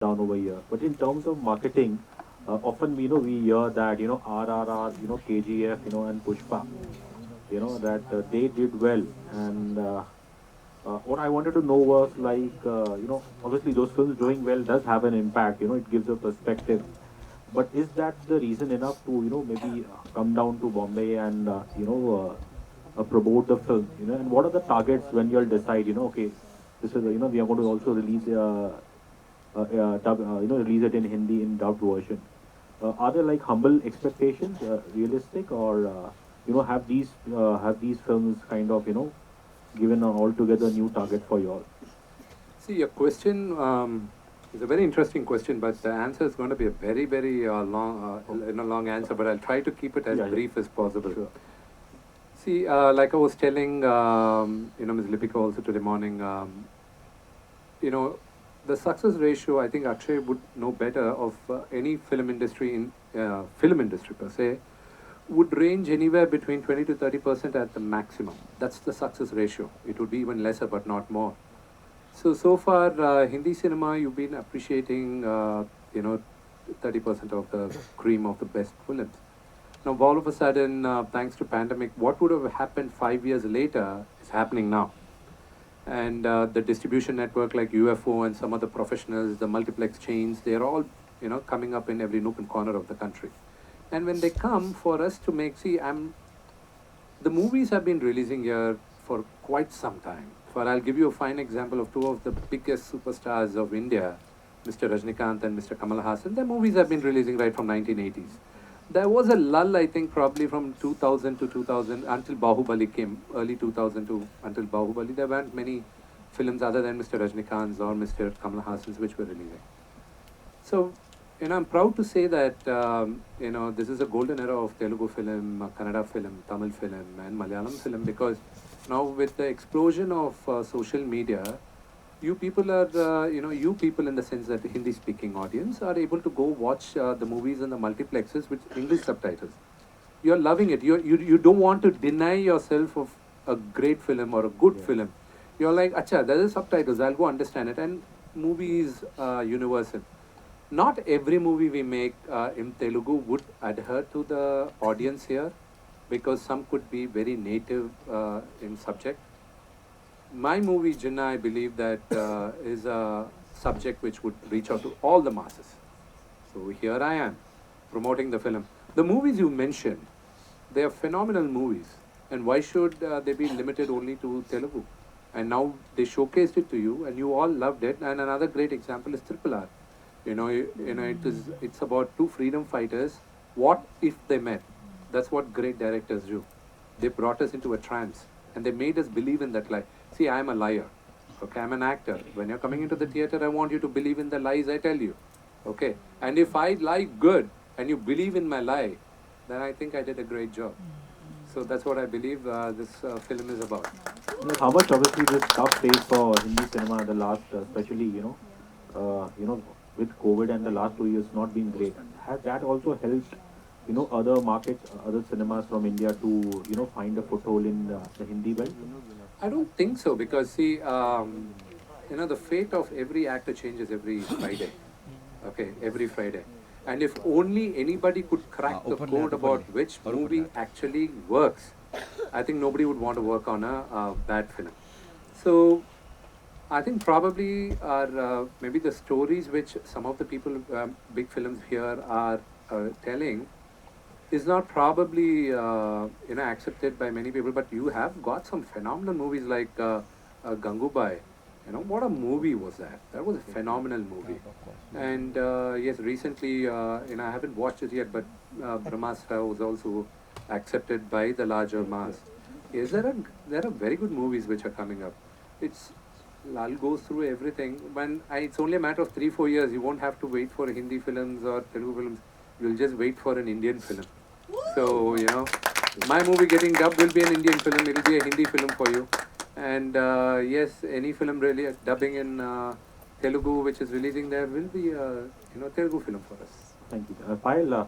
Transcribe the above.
down over here. But in terms of marketing, often we hear that RRR, KGF, and Pushpa, that they did well. And what I wanted to know was like, obviously those films doing well does have an impact. It gives a perspective. But is that the reason enough to maybe come down to Bombay and promote the film? And what are the targets when you'll decide? Okay, this is we are going to also release release it in Hindi in dubbed version. Are there like humble expectations, realistic, or have these films kind of given an altogether new target for you all? See, your question is a very interesting question, but the answer is going to be a very, very long answer. But I'll try to keep it as Yeah, yeah. brief as possible. Sure. See, like I was telling, Ms. Lipika also today morning, you know, the success ratio. I think Akshay would know better of any film industry per se, would range anywhere between 20 to 30% at the maximum. That's the success ratio. It would be even lesser, but not more. So far, Hindi cinema, you've been appreciating, 30% of the cream of the best films. Now, all of a sudden, thanks to pandemic, what would have happened 5 years later is happening now. And the distribution network like UFO and some other professionals, the multiplex chains, they're all, coming up in every nook and corner of the country. And when they come for us to make, see, the movies have been releasing here for quite some time. For I'll give you a fine example of two of the biggest superstars of India, Mr. Rajnikant and Mr. Kamal Hassan. Their movies have been releasing right from 1980s. There was a lull, I think, probably from 2000 to 2000 until Bahubali came, early 2000 to until Bahubali. There weren't many films other than Mr. Rajnikant's or Mr. Kamal Hassan's which were releasing. So, I'm proud to say that, this is a golden era of Telugu film, Kannada film, Tamil film, and Malayalam film because now with the explosion of social media, you people in the sense that the Hindi speaking audience are able to go watch the movies in the multiplexes with English subtitles. You're loving it. You don't want to deny yourself of a great film or a good Yeah. film. You're like, acha, there is subtitles. I'll go understand it. And movie is universal. Not every movie we make in Telugu would adhere to the audience here because some could be very native in subject. My movie Jinnah, I believe that is a subject which would reach out to all the masses. So here I am promoting the film. The movies you mentioned, they are phenomenal movies. And why should they be limited only to Telugu? And now they showcased it to you, and you all loved it. And another great example is Triple R. It's about two freedom fighters. What if they met? That's what great directors do. They brought us into a trance, and they made us believe in that lie. See, I'm a liar. Okay, I'm an actor. When you're coming into the theater, I want you to believe in the lies I tell you. Okay, and if I lie good and you believe in my lie, then I think I did a great job. So that's what I believe this film is about. How much obviously this tough phase for Hindi cinema the last, especially with COVID and the last 2 years not been great. Has that also helped other markets, other cinemas from India to find a foothold in the Hindi belt? I don't think so because see, the fate of every actor changes every Friday. Okay, every Friday. And if only anybody could crack the code about which movie actually works, I think nobody would want to work on a bad film. So I think probably are maybe the stories which some of the people, big films here are telling is not probably accepted by many people. But you have got some phenomenal movies like Gangubai. What a movie was that? That was a phenomenal movie. And yes, recently, I haven't watched it yet, but Brahmastra was also accepted by the larger mass. Yes, there are very good movies which are coming up. It's Lal goes through everything. It's only a matter of 3 4 years. You won't have to wait for Hindi films or Telugu films. You'll just wait for an Indian film. So my movie getting dubbed will be an Indian film. It'll be a Hindi film for you. And yes, any film really dubbing in Telugu which is releasing there will be Telugu film for us. Thank you. Payal,